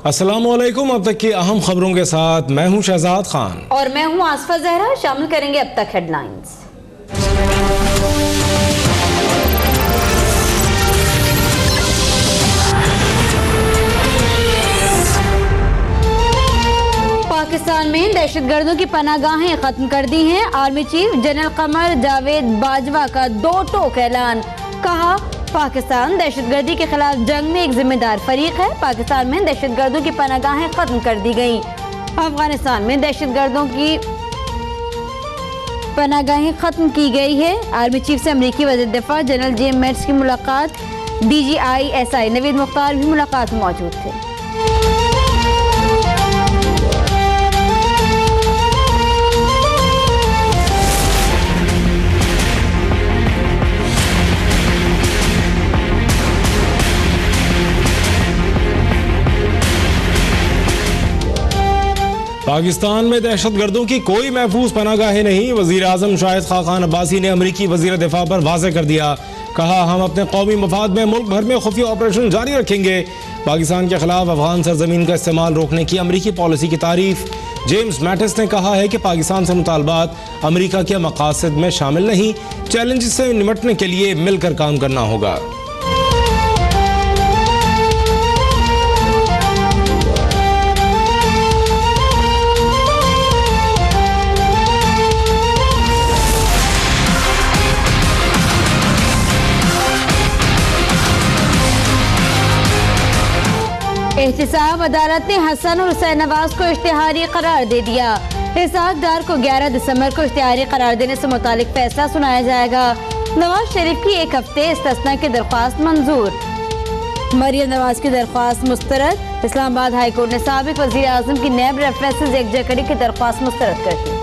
अस्सलामुअलैकुम। अब तक की अहम खबरों के साथ मैं हूं शहजाद खान और मैं हूं आसफा जहरा। शामिल करेंगे अब तक हेडलाइंस। पाकिस्तान में दहशतगर्दों की पनाहगाहें खत्म कर दी हैं। Army chief general Qamar Javed Bajwa का दो टोक ऐलान। कहा, पाकिस्तान दहशतगर्दी के खिलाफ जंग में एक जिम्मेदार फरीक है। पाकिस्तान में दहशतगर्दों की पनाहगाहें खत्म कर दी गईं। अफगानिस्तान में दहशतगर्दों की पनाहगाहें खत्म की गई है। आर्मी चीफ से अमेरिकी वज़ीर दिफा जनरल जेम्स मैटिस की मुलाकात। DGI-SI नवीद मुख्तार भी मुलाकात में मौजूद थे। पाकिस्तान में दहशतगर्दों की कोई महफूज पनाहगाहें नहीं। वजीर आजम शाहिद खाकान अब्बासी ने अमेरिकी वजीर दिफा पर वाज़ेह कर दिया। कहा, हम अपने कौमी मफाद में मुल्क भर में खुफिया ऑपरेशन जारी रखेंगे। पाकिस्तान के खिलाफ अफगान सरजमीन का इस्तेमाल रोकने की अमेरिकी पॉलिसी की तारीफ। जेम्स मैटिस ने कहा है कि पाकिस्तान से मुतालबात अमेरिका के मकासद में शामिल नहीं। चैलेंज से निपटने के लिए मिलकर काम करना होगा। एहतिसाब अदालत ने हसन और हुसैन नवाज को इश्तिहारी करार दे दिया। इसहाक डार को 11 दिसंबर को इश्तिहारी करार देने से मुतालिक फैसला सुनाया जाएगा। नवाज शरीफ की एक हफ्ते इस्तिस्ना की दरख्वास्त मंजूर। मरियम नवाज की दरख्वास्त मुस्तरद। इस्लामाबाद हाई कोर्ट ने साबिक वजीर आजम की नैब रेफरेंसेस यकजा की दरख्वास्त मुस्तरद कर दी।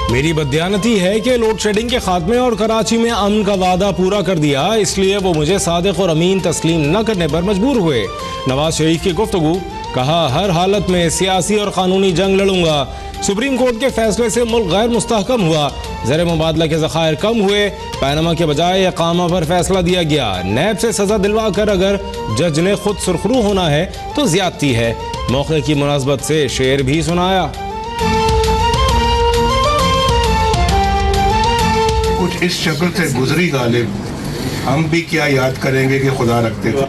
मेरी बददियानती है कि लोड शेडिंग के खात्मे और कराची में अमन का वादा पूरा कर दिया, इसलिए वो मुझे सादिक और अमीन तस्लीम न करने पर मजबूर हुए। नवाज शरीफ की गुफ्तगू। कहा, हर हालत में सियासी और कानूनी जंग लड़ूंगा। सुप्रीम कोर्ट के फैसले से मुल्क गैर मुस्तहकम हुआ। ज़र मुबादला के ज़खायर कम हुए। पैनमा के बजाय इकामा पर फैसला दिया गया। नैब से सजा दिलवा कर अगर जज ने खुद सुरखरू होना है तो ज्यादती है। मौके की मुनासबत से शेर भी सुनाया। कुछ इस शक्ल से गुजरी गालिब, हम भी क्या याद करेंगे कि खुदा रखते थे।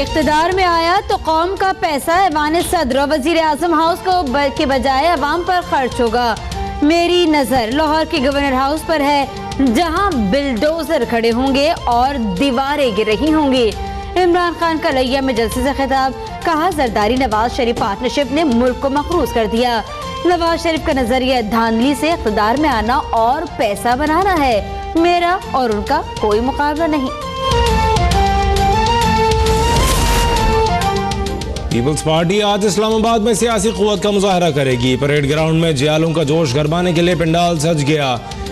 इख्तिदार में आया तो कौम का पैसा ऐवान सदर और वजीर आजम हाउस को के बजाय अवाम पर खर्च होगा। मेरी नजर लाहौर के गवर्नर हाउस पर है, जहां बिल्डोजर खड़े होंगे और दीवारें गिर रही होंगी। इमरान खान का लिया में जलसे से खिताब। कहा, जरदारी नवाज शरीफ पार्टनरशिप ने मुल्क को मखरूज कर दिया। नवाज शरीफ का नजरिया धांधली से इख्तिदार में आना और पैसा बनाना है। मेरा और उनका कोई मुकाबला नहीं। पीपल्स पार्टी आज इस्लामाबाद में सियासी कुव्वत का मुजाहरा करेगी। परेड ग्राउंड में जियालों का जोश गरमाने के लिए पंडाल सज गया।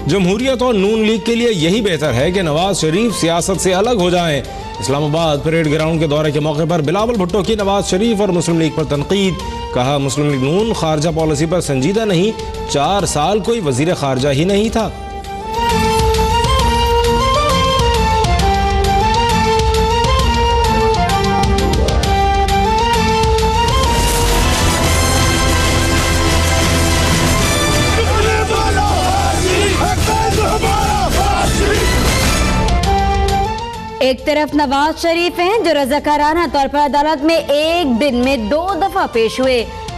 जमहूरियत और नून लीग के लिए यही बेहतर है कि नवाज शरीफ सियासत से अलग हो जाएं। इस्लामाबाद परेड ग्राउंड के दौरे के मौके पर बिलावल भुट्टो की नवाज शरीफ और मुस्लिम लीग पर तनकीद। कहा, मुस्लिम लीग नून खारजा पॉलिसी पर संजीदा नहीं। 4 साल कोई वजीर खारजा ही नहीं था। एक तरफ नवाज शरीफ हैं जो रज़ाकाराना तौर पर अदालत में एक दिन में 2 दफा पेश हुए।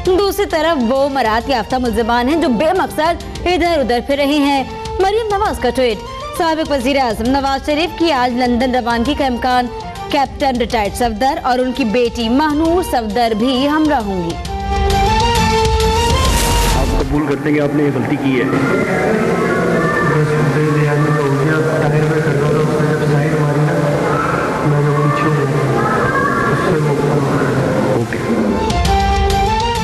दूसरी तरफ वो मरात याफ्ता मुल्ज़िमान हैं जो बेमकसद इधर उधर फिर रहे हैं। मरियम नवाज का ट्वीट। साबिक वज़ीर आज़म नवाज शरीफ की आज लंदन रवानगी का इम्कान। कैप्टन रिटायर्ड सफदर और उनकी बेटी महनूर सफदर भी हमरा होंगी। आप कबूल करते हैं कि आपने ये गलती की है? टायर में कर रहा था, उसने जब साइड मारी ना, मैं जो पीछे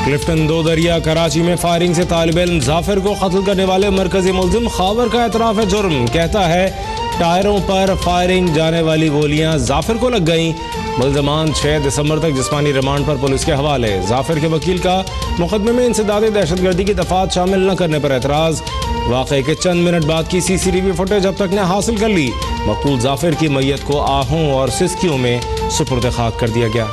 क्लिफ्टन दो दरिया कराची में फायरिंग से तालिब इल्म जाफिर को कत्ल करने वाले मरकजी मुल्जिम खावर का एतराफ़ है जुर्म। कहता है टायरों पर फायरिंग जाने वाली गोलियां जाफिर को लग गईं। मुल्ज़मान 6 दिसंबर तक जिस्मानी रिमांड पर पुलिस के हवाले। जाफिर के वकील का मुकदमे में इंसदाद दहशतगर्दी की दफात शामिल न करने पर एतराज़। वाक़े के चंद मिनट बाद की CCTV फुटेज अब तक ने हासिल कर ली। मकतूल जाफिर की मैयत को आहों और सिस्कियों में सुपुर्द खाक कर दिया गया।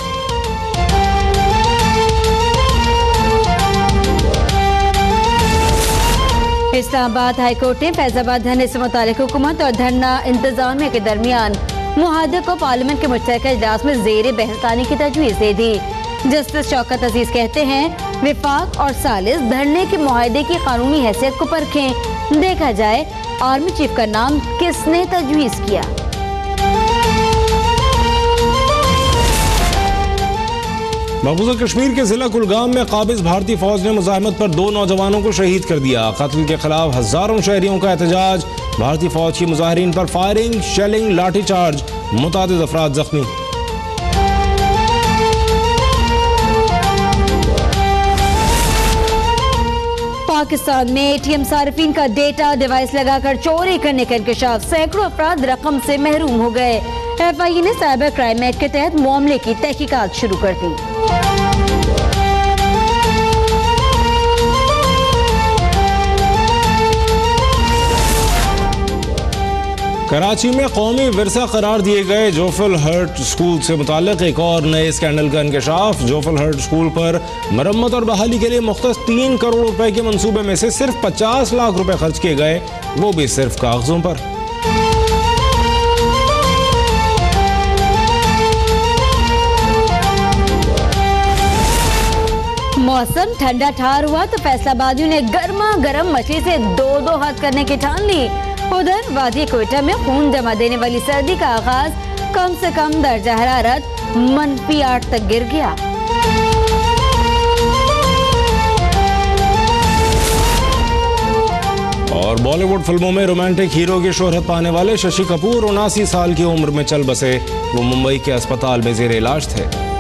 इस्लामाबाद हाई कोर्ट ने फैजाबाद धरने से मुतालिक हुकूमत और धरना इंतजामिया के दरमियान मुआहदे को पार्लियामेंट के मुश्तरका इजलास में जेर बहस लाने की तजवीज़ दे दी। जस्टिस शौकत अजीज कहते हैं विफाक और सालिस धरने के मुआहदे की कानूनी हैसियत को परखें। देखा जाए आर्मी चीफ का नाम किसने तजवीज़ किया। मकबूजा कश्मीर के जिला कुलगाम में काबिज भारतीय फौज ने मुजाहिमत पर 2 नौजवानों को शहीद कर दिया। कत्ल के खिलाफ हजारों शहरियों का एहतजाज। भारतीय फौज की मुजाहिरीन पर फायरिंग, शेलिंग, लाठीचार्ज, मुतादिद अफराद जख्मी। पाकिस्तान में ATM सार्फिन का डेटा डिवाइस लगाकर चोरी करने का इंकशाफ। सैकड़ों अफराद रकम से महरूम हो गए। FIA ने साइबर क्राइम एक्ट के तहत मामले की तहकीकात शुरू कर दी। कराची में कौमी विरसा करार दिए गए जोफल हर्ट स्कूल से मुताल्लिक एक और नए स्कैंडल का इंकशाफ। जोफल हर्ट स्कूल पर मरम्मत और बहाली के लिए मुख्तस 3 करोड़ रुपए के मंसूबे में से सिर्फ 50 लाख रुपए खर्च किए गए, वो भी सिर्फ कागजों पर। मौसम ठंडा ठार हुआ तो फैसलाबादियों ने गर्मा गर्म मछली से 2 हाथ करने की ठान ली। उधर वादी कोयटा में खून जमा देने वाली सर्दी का आगाज कम से कम दर्जा हरारत -8 तक गिर गया। और बॉलीवुड फिल्मों में रोमांटिक हीरो की शोहरत पाने वाले शशि कपूर 79 साल की उम्र में चल बसे। वो मुंबई के अस्पताल में जेर इलाज थे।